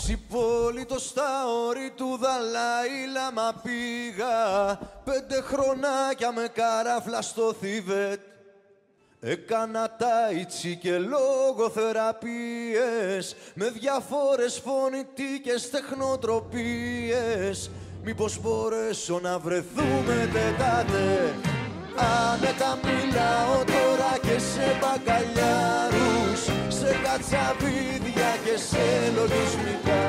Ξυπόλυτο στα όρη του Δαλάη Λάμα πήγα, 5 χρονάκια με καράφλα στο Θιβέτ. Έκανα τάιτσι και λογοθεραπείες με διάφορες φωνητικές τεχνοτροπίες. Μήπως μπορέσω να βρεθούμε τετάτε? Άνετα μιλάω τώρα και σε μπαγκαλιάρους, σε κατσαβίδια και σε λογισμικά.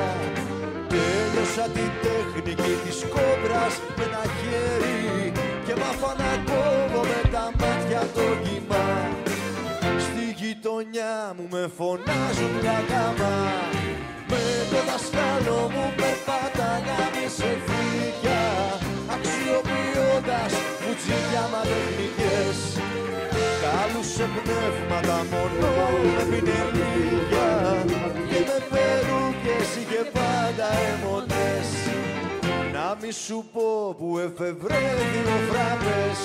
Τέλειωσα την τεχνική της κόμπρας με ένα χέρι και μάθα να κόβω με τα μάτια το κύμα. Στη γειτονιά μου με φωνάζουν κακάμα, με το δασκάλο μου περπάταγαμε σε φύκια, αξιοποιώντας μουτζίκια μαντεχνικές. Κάλουσε πνεύματα μόνο με πινελίκια και με περούκες είχε πάντα αιμονές. Να μη σου πω που εφευρέθη ο φράπες.